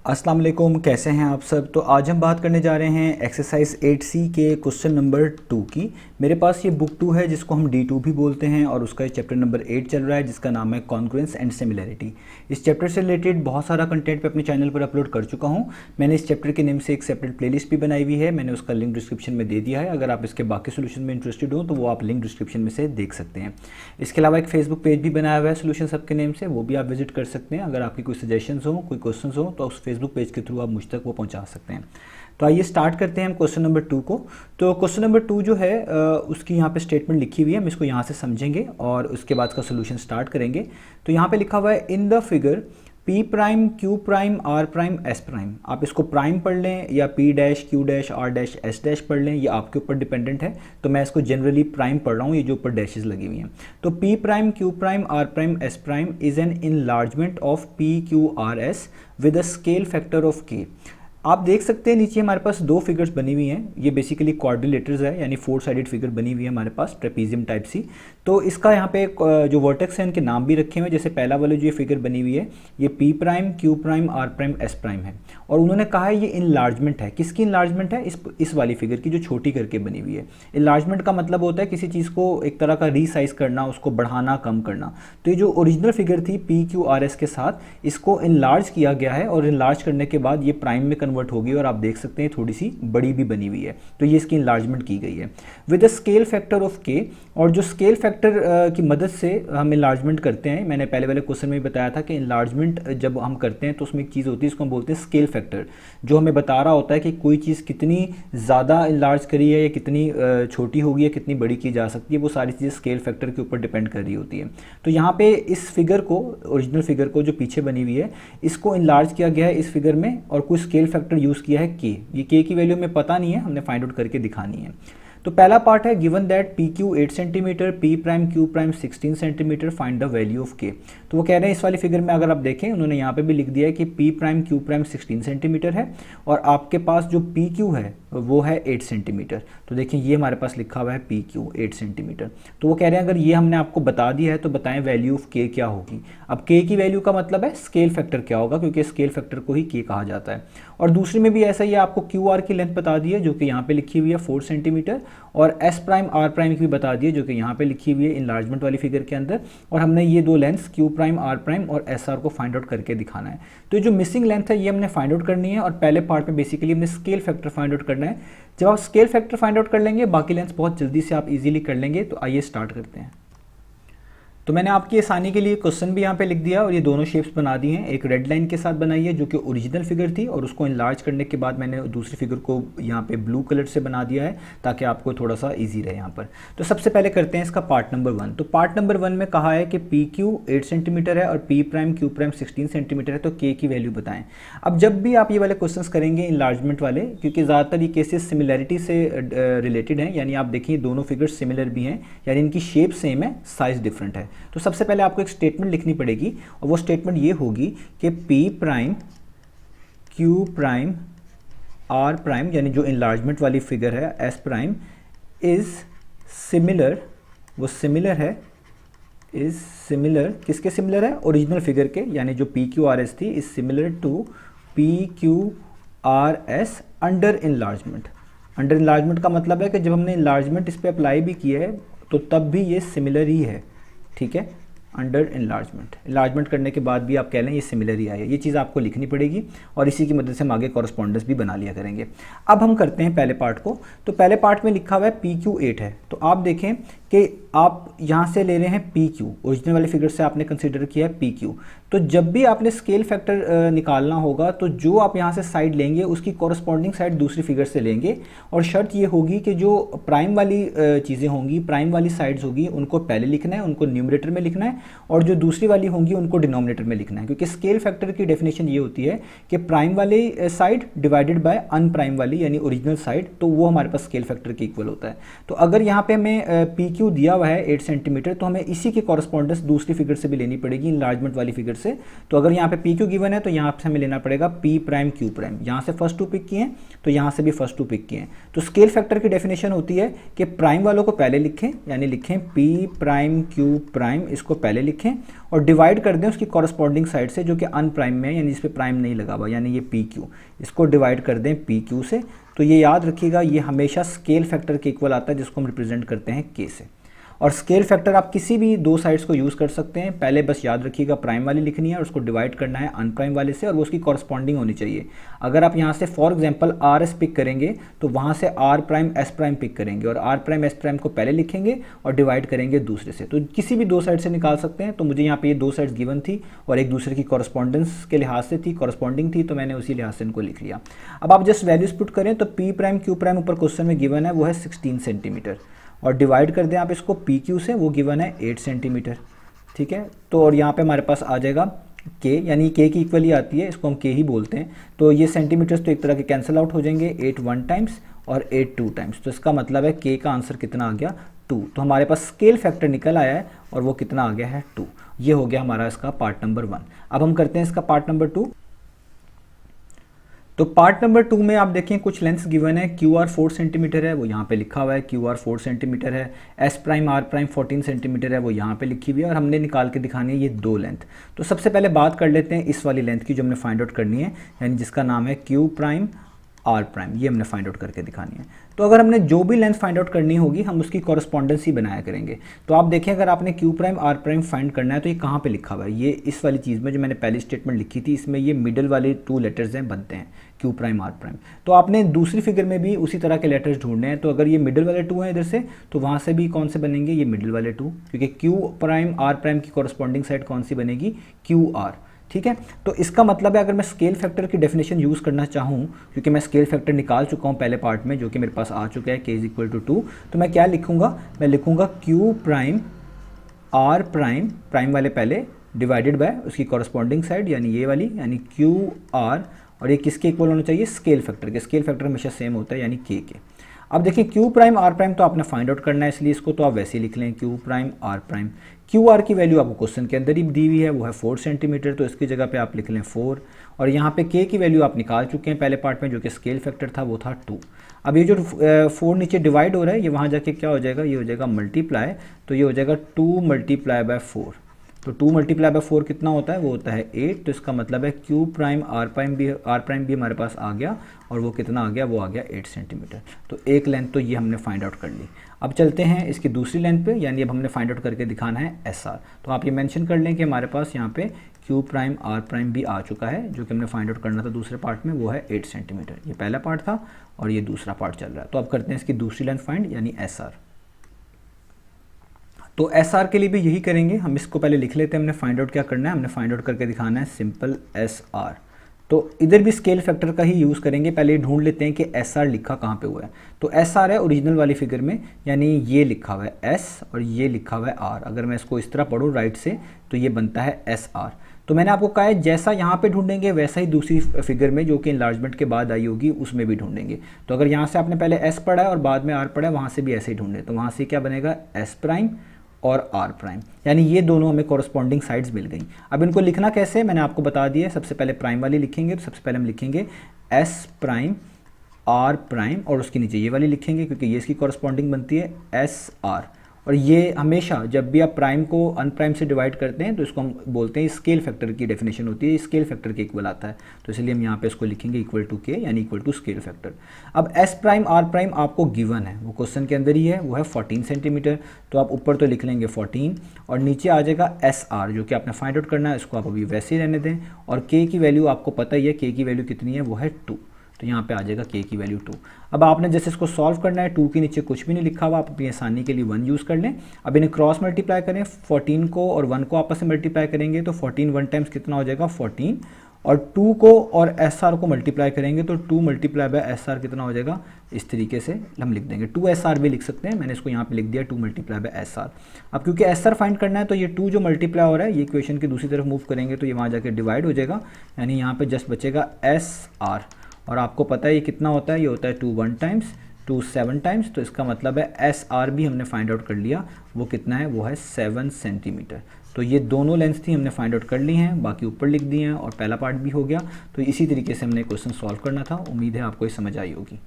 अस्सलाम वालेकुम, कैसे हैं आप सब। तो आज हम बात करने जा रहे हैं एक्सरसाइज 8C के क्वेश्चन नंबर 2 की। मेरे पास ये बुक 2 है जिसको हम D2 भी बोलते हैं और उसका चैप्टर नंबर 8 चल रहा है जिसका नाम है कॉन्ग्रुएंस एंड सिमिलैरिटी। इस चैप्टर से रिलेटेड बहुत सारा कंटेंट पे अपने चैनल पर अपलोड कर चुका हूँ। मैंने इस चैप्टर के नेम से एक सेपरेट प्लेलिस्ट भी बनाई हुई है, मैंने उसका लिंक डिस्क्रिप्शन में दे दिया है। अगर आप इसके बाकी सोल्यूशन में इंटरेस्टेड हो तो वो आप लिंक डिस्क्रिप्शन में से देख सकते हैं। इसके अलावा एक फेसबुक पेज भी बनाया हुआ है सोल्यूशन सब के नेम से, वो भी आप विजिट कर सकते हैं। अगर आपकी कोई सजेशंस हो, कोई क्वेश्चन हो तो उस फेसबुक पेज के थ्रू आप मुझ तक वो पहुंचा सकते हैं। तो आइए स्टार्ट करते हैं हम क्वेश्चन नंबर 2 को। तो क्वेश्चन नंबर 2 जो है उसकी यहाँ पे स्टेटमेंट लिखी हुई है, हम इसको यहाँ से समझेंगे और उसके बाद का सोल्यूशन स्टार्ट करेंगे। तो यहाँ पे लिखा हुआ है in the figure P prime Q prime R prime S prime. आप इसको प्राइम पढ़ लें या P dash Q dash R dash S dash पढ़ लें, ये आपके ऊपर डिपेंडेंट है। तो मैं इसको जनरली प्राइम पढ़ रहा हूँ, ये जो ऊपर डैशेस लगी हुई हैं। तो P prime Q prime R prime S prime is an enlargement of P Q R S with a scale factor of K। आप देख सकते हैं नीचे हमारे पास दो फिगर्स बनी हुई हैं, ये बेसिकली क्वाड्रिलेटर्स है, यानी 4 साइडेड फिगर बनी हुई है हमारे पास ट्रेपीजियम टाइप सी। तो इसका यहाँ पे जो वर्टेक्स है इनके नाम भी रखे हुए हैं। जैसे पहला वाले जो ये फिगर बनी हुई है ये P prime Q prime R prime S prime है और उन्होंने कहा है ये इनलार्जमेंट है। किसकी इनलार्जमेंट है? इस वाली फिगर की जो छोटी करके बनी हुई है। इनलार्जमेंट का मतलब होता है किसी चीज़ को एक तरह का रीसाइज करना, उसको बढ़ाना, कम करना। तो ये जो ओरिजिनल फिगर थी P Q R S के साथ, इसको इनलार्ज किया गया है और इनलार्ज करने के बाद ये प्राइम में कन्वर्ट होगी और आप देख सकते हैं थोड़ी सी बड़ी भी बनी हुई है। तो ये इसकी इनलार्जमेंट की गई है with a scale factor of K। और जो स्केल फैक्टर की मदद से हम इनलार्जमेंट करते हैं, मैंने पहले वाले क्वेश्चन में भी बताया था कि इनलार्जमेंट जब हम करते हैं तो उसमें एक चीज़ होती है, इसको हम बोलते हैं स्केल फैक्टर, जो हमें बता रहा होता है कि कोई चीज़ कितनी ज़्यादा इनलार्ज करी है या कितनी छोटी होगी या कितनी बड़ी की जा सकती है। वो सारी चीज़ें स्केल फैक्टर के ऊपर डिपेंड कर रही होती है। तो यहाँ पे इस फिगर को, ओरिजिनल फिगर को जो पीछे बनी हुई है, इसको इनलार्ज किया गया है इस फिगर में और कुछ स्केल फैक्टर यूज़ किया है K। ये K की वैल्यू हमें पता नहीं है, हमने फाइंड आउट करके दिखानी है। तो पहला पार्ट है given that PQ 8 centimetre, P prime Q prime 16 centimetre, find the value of K। तो वो कह रहे हैं इस वाली फिगर में अगर आप देखें, उन्होंने यहाँ पे भी लिख दिया है कि P prime Q prime 16 centimetre है और आपके पास जो PQ है वो है 8 सेंटीमीटर। तो देखिए ये हमारे पास लिखा हुआ है PQ 8 सेंटीमीटर। तो वो कह रहे हैं अगर ये हमने आपको बता दिया है तो बताएं वैल्यू ऑफ K क्या होगी। अब K की वैल्यू का मतलब है स्केल फैक्टर क्या होगा, क्योंकि स्केल फैक्टर को ही K कहा जाता है। और दूसरी में भी ऐसा ही है, आपको QR की लेंथ बता दी है जो कि यहाँ पे लिखी हुई है 4 सेंटीमीटर, और S प्राइम R प्राइम की भी बता दी है जो कि यहाँ पे लिखी हुई है इनलार्जमेंट वाली फिगर के अंदर। और हमने ये दो lengths Q prime R prime और SR को फाइंड आउट करके दिखाना है। तो जो मिसिंग लेंथ है ये हमने फाइंड आउट करनी है और पहले पार्ट में बेसिकली हमने स्केल फैक्टर फाइंड आउट करना है। जब आप स्केल फैक्टर फाइंड आउट कर लेंगे बाकी लेंथ्स बहुत जल्दी से आप इजीली कर लेंगे। तो आइए स्टार्ट करते हैं। तो मैंने आपकी आसानी के लिए क्वेश्चन भी यहाँ पे लिख दिया और ये दोनों शेप्स बना दी हैं। एक रेड लाइन के साथ बनाई है जो कि ओरिजिनल फिगर थी और उसको इनलार्ज करने के बाद मैंने दूसरी फिगर को यहाँ पे ब्लू कलर से बना दिया है ताकि आपको थोड़ा सा इजी रहे यहाँ पर। तो सबसे पहले करते हैं इसका पार्ट नंबर 1। तो पार्ट नंबर 1 में कहा है कि PQ 8 सेंटीमीटर है और P prime Q prime 16 centimetre है, तो K की वैल्यू बताएं। अब जब भी आप ये वाले क्वेश्चंस करेंगे इनलार्जमेंट वाले, क्योंकि ज़्यादातर ये केसेस सिमिलैरिटी से रिलेटेड हैं, यानी आप देखिए दोनों फिगर्स सिमिलर भी हैं, यानी इनकी शेप सेम है, साइज डिफरेंट है। तो सबसे पहले आपको एक स्टेटमेंट लिखनी पड़ेगी और वो स्टेटमेंट ये होगी कि P prime Q prime R prime, यानी जो इनलार्जमेंट वाली फिगर है S प्राइम, इज सिमिलर, वो सिमिलर है, इज सिमिलर, किसके सिमिलर है? ओरिजिनल फिगर के, यानी जो PQRS थी, is similar to PQRS under enlargement. Under enlargement का मतलब है कि जब हमने इनलार्जमेंट इस पर अप्लाई भी किया है तो तब भी ये सिमिलर ही है, ठीक है, अंडर इनलार्जमेंट करने के बाद भी आप कह लें ये सिमिलर ही आया। ये चीज़ आपको लिखनी पड़ेगी और इसी की मदद से हम आगे कॉरस्पॉन्डेंस भी बना लिया करेंगे। अब हम करते हैं पहले पार्ट को। तो पहले पार्ट में लिखा हुआ है PQ 8 है, तो आप देखें कि आप यहाँ से ले रहे हैं PQ, ओरिजिनल वाले फिगर से आपने कंसीडर किया है PQ। तो जब भी आपने स्केल फैक्टर निकालना होगा तो जो आप यहाँ से साइड लेंगे उसकी कॉरस्पॉन्डिंग साइड दूसरी फिगर से लेंगे, और शर्त ये होगी कि जो प्राइम वाली चीज़ें होंगी, प्राइम वाली साइड्स होगी, उनको पहले लिखना है, उनको न्यूमरेटर में लिखना है, और जो दूसरी वाली होंगी उनको डिनोमिनेटर में लिखना है। क्योंकि स्केल फैक्टर की डेफिनेशन ये होती है कि प्राइम वाली साइड डिवाइडेड बाय अनप्राइम वाली, यानी ओरिजिनल साइड, तो वो हमारे पास स्केल फैक्टर के इक्वल होता है। तो अगर यहाँ पे हमें PQ दिया हुआ है 8 सेंटीमीटर, तो हमें इसी की कॉरस्पॉन्डेंस दूसरी फिगर से भी लेनी पड़ेगी, इनलार्जमेंट वाली फिगर से। तो अगर यहाँ पे पी क्यू गिवन है तो यहाँ से हमें लेना पड़ेगा पी प्राइम क्यू प्राइम। यहाँ से फर्स्ट टू पिक किए हैं तो यहाँ से भी फर्स्ट टू पिक किए हैं। तो स्केल फैक्टर की डेफिनेशन होती है कि प्राइम वालों को पहले लिखें, यानी लिखें पी प्राइम क्यू प्राइम, इसको पहले लिखें और डिवाइड कर दें उसकी कॉरस्पॉन्डिंग साइड से जो कि अनप्राइम में है, यानी जिस पे प्राइम नहीं लगा हुआ, यानी ये पी क्यू, इसको डिवाइड कर दें पी क्यू से। तो ये याद रखिएगा, ये हमेशा स्केल फैक्टर के इक्वल आता है जिसको हम रिप्रेजेंट करते हैं के से। और स्केल फैक्टर आप किसी भी दो साइड्स को यूज़ कर सकते हैं। पहले बस याद रखिएगा प्राइम वाली लिखनी है और उसको डिवाइड करना है अनप्राइम वाले से और वो उसकी कॉरस्पॉन्डिंग होनी चाहिए। अगर आप यहाँ से for example R S pick करेंगे तो वहाँ से R prime S prime pick करेंगे और आर प्राइम एस प्राइम को पहले लिखेंगे और डिवाइड करेंगे दूसरे से। तो किसी भी दो साइड से निकाल सकते हैं। तो मुझे यहाँ पे ये दो साइड्स गिवन थी और एक दूसरे की कॉरस्पॉन्डेंस के लिहाज से थी, कॉरस्पॉन्डिंग थी, तो मैंने उसी लिहाज से इनको लिख लिया। अब आप जस्ट वैल्यूज पुट करें तो पी प्राइम क्यू प्राइम ऊपर क्वेश्चन में गिवन है वो है 16 सेंटीमीटर और डिवाइड कर दें आप इसको पी क्यू से, वो गिवन है 8 सेंटीमीटर। ठीक है, तो और यहाँ पे हमारे पास आ जाएगा के, यानी के की इक्वल ही आती है, इसको हम के ही बोलते हैं। तो ये सेंटीमीटर्स तो एक तरह के कैंसिल आउट हो जाएंगे, 8 1 टाइम्स और 8 2 टाइम्स। तो इसका मतलब है के का आंसर कितना आ गया 2। तो हमारे पास स्केल फैक्टर निकल आया है और वो कितना आ गया है 2। ये हो गया हमारा इसका पार्ट नंबर 1। अब हम करते हैं इसका पार्ट नंबर 2। तो पार्ट नंबर 2 में आप देखें कुछ लेंथ्स गिवन है। क्यू आर 4 सेंटीमीटर है, वो यहाँ पे लिखा हुआ है क्यू आर 4 सेंटीमीटर है। S prime R prime 14 centimetre है, वो यहाँ पे लिखी हुई है और हमने निकाल के दिखानी है ये दो लेंथ। तो सबसे पहले बात कर लेते हैं इस वाली लेंथ की जो हमने फाइंड आउट करनी है, यानी जिसका नाम है क्यू प्राइम आर प्राइम, ये हमने फाइंड आउट करके दिखानी है। तो अगर हमने जो भी लेंथ फाइंड आउट करनी होगी हम उसकी कॉरस्पॉन्डेंस ही बनाया करेंगे। तो आप देखें अगर आपने Q prime R prime find करना है तो ये कहाँ पे लिखा हुआ है, ये इस वाली चीज़ में जो मैंने पहली स्टेटमेंट लिखी थी, इसमें ये मिडल वाले 2 लेटर्स हैं बनते हैं क्यू प्राइम आर प्राइम। तो आपने दूसरी फिगर में भी उसी तरह के लेटर्स ढूंढने हैं। तो अगर ये मिडल वाले 2 हैं इधर से तो वहाँ से भी कौन से बनेंगे, ये मिडल वाले 2, क्योंकि क्यू प्राइम आर प्राइम की कॉरस्पॉन्डिंग साइड कौन सी बनेगी, क्यू आर। ठीक है, तो इसका मतलब है अगर मैं स्केल फैक्टर की डेफिनेशन यूज़ करना चाहूँ, क्योंकि मैं स्केल फैक्टर निकाल चुका हूँ पहले पार्ट में जो कि मेरे पास आ चुका है k = 2, तो मैं क्या लिखूँगा, मैं लिखूँगा Q prime R prime, prime वाले पहले, डिवाइडेड बाय उसकी कॉरस्पॉन्डिंग साइड यानी ये वाली, यानी क्यू आर, और ये किसके इक्वल होना चाहिए, स्केल फैक्टर के। स्केल फैक्टर हमेशा सेम होता है यानी के। अब देखिए क्यू प्राइम आर प्राइम तो आपने फाइंड आउट करना है, इसलिए इसको तो आप वैसे ही लिख लें Q prime R prime. Q R की वैल्यू आपको क्वेश्चन के अंदर ही दी हुई है, वो है 4 सेंटीमीटर, तो इसकी जगह पे आप लिख लें 4। और यहाँ पे के की वैल्यू आप निकाल चुके हैं पहले पार्ट में जो कि स्केल फैक्टर था, वो था 2। अब ये जो 4 नीचे डिवाइड हो रहा है ये वहाँ जाके क्या हो जाएगा, ये हो जाएगा मल्टीप्लाई, तो ये हो जाएगा 2 × 4। तो 2 × 4 कितना होता है, वो होता है 8। तो इसका मतलब है क्यू प्राइम आर प्राइम भी हमारे पास आ गया और वो कितना आ गया, वो आ गया 8 सेंटीमीटर। तो एक लेंथ तो ये हमने फाइंड आउट कर ली। अब चलते हैं इसकी दूसरी लेंथ पे, यानी अब हमने फाइंड आउट करके दिखाना है एस आर। तो आप ये मेंशन कर लें कि हमारे पास यहाँ पे क्यू प्राइम आर प्राइम भी आ चुका है, जो कि हमने फाइंड आउट करना था दूसरे पार्ट में, वो है 8 सेंटीमीटर। ये पहला पार्ट था और ये दूसरा पार्ट चल रहा है। तो अब करते हैं इसकी दूसरी लेंथ फाइंड, यानी एस आर। तो एस आर के लिए भी यही करेंगे, हम इसको पहले लिख लेते हैं। हमने फाइंड आउट क्या करना है, हमने फाइंड आउट करके दिखाना है सिंपल एस आर। तो इधर भी स्केल फैक्टर का ही यूज़ करेंगे। पहले ढूंढ लेते हैं कि एस आर लिखा कहाँ पे हुआ है। तो एस आर है ओरिजिनल वाली फिगर में, यानी ये लिखा हुआ है एस और ये लिखा हुआ है आर। अगर मैं इसको इस तरह पढ़ूँ राइट से तो ये बनता है एस आर। तो मैंने आपको कहा है जैसा यहाँ पे ढूंढेंगे वैसा ही दूसरी फिगर में जो कि इनलार्जमेंट के बाद आई होगी उसमें भी ढूंढेंगे। तो अगर यहाँ से आपने पहले एस पढ़ा है और बाद में आर पढ़ा है, वहाँ से भी ऐसे ही ढूंढे। तो वहाँ से क्या बनेगा, एस प्राइम और आर प्राइम, यानी ये दोनों हमें कॉरस्पॉन्डिंग साइड्स मिल गई। अब इनको लिखना कैसे है मैंने आपको बता दिया। सबसे पहले प्राइम वाली लिखेंगे, तो सबसे पहले हम लिखेंगे एस प्राइम आर प्राइम और उसके नीचे ये वाली लिखेंगे क्योंकि ये इसकी कॉरस्पॉन्डिंग बनती है एस आर। और ये हमेशा जब भी आप प्राइम को अनप्राइम से डिवाइड करते हैं तो इसको हम बोलते हैं स्केल फैक्टर की डेफिनेशन होती है, स्केल फैक्टर के इक्वल आता है। तो इसलिए हम यहाँ पे इसको लिखेंगे इक्वल टू के, यानी इक्वल टू स्केल फैक्टर। अब एस प्राइम आर प्राइम आपको गिवन है, वो क्वेश्चन के अंदर ही है, वो है 14 सेंटीमीटर। तो आप ऊपर तो लिख लेंगे 14 और नीचे आ जाएगा एस आर जो कि आपने फाइंड आउट करना है। इसको आप अभी वैसे ही रहने दें। और के की वैल्यू आपको पता ही है, के की वैल्यू कितनी है, वो है 2। तो यहाँ पे आ जाएगा के की वैल्यू 2। अब आपने जैसे इसको सॉल्व करना है, 2 के नीचे कुछ भी नहीं लिखा हुआ, आप अपनी आसानी के लिए 1 यूज़ कर लें। अब इन्हें क्रॉस मल्टीप्लाई करें, 14 को और 1 को आपस में मल्टीप्लाई करेंगे तो 14 1 टाइम्स कितना हो जाएगा 14, और 2 को और एस आर को मल्टीप्लाई करेंगे तो 2 × एस आर कितना हो जाएगा, इस तरीके से हम लिख देंगे। 2 एस आर भी लिख सकते हैं, मैंने इसको यहाँ पे लिख दिया 2 × एस आर। अब क्योंकि एस आर फाइंड करना है तो ये 2 जो मल्टीप्लाई हो रहा है ये इक्वेशन की दूसरी तरफ मूव करेंगे तो ये वहाँ जाके डिवाइड हो जाएगा, यानी यहाँ पे जस्ट बचेगा एस आर। और आपको पता है ये कितना होता है, ये होता है 2 1 टाइम्स, 2 7 टाइम्स। तो इसका मतलब है एस आर भी हमने फाइंड आउट कर लिया, वो कितना है, वो है 7 सेंटीमीटर। तो ये दोनों लेंथ थी, हमने फाइंड आउट कर ली हैं, बाकी ऊपर लिख दिए हैं और पहला पार्ट भी हो गया। तो इसी तरीके से हमने क्वेश्चन सॉल्व करना था। उम्मीद है आपको ये समझ आई होगी।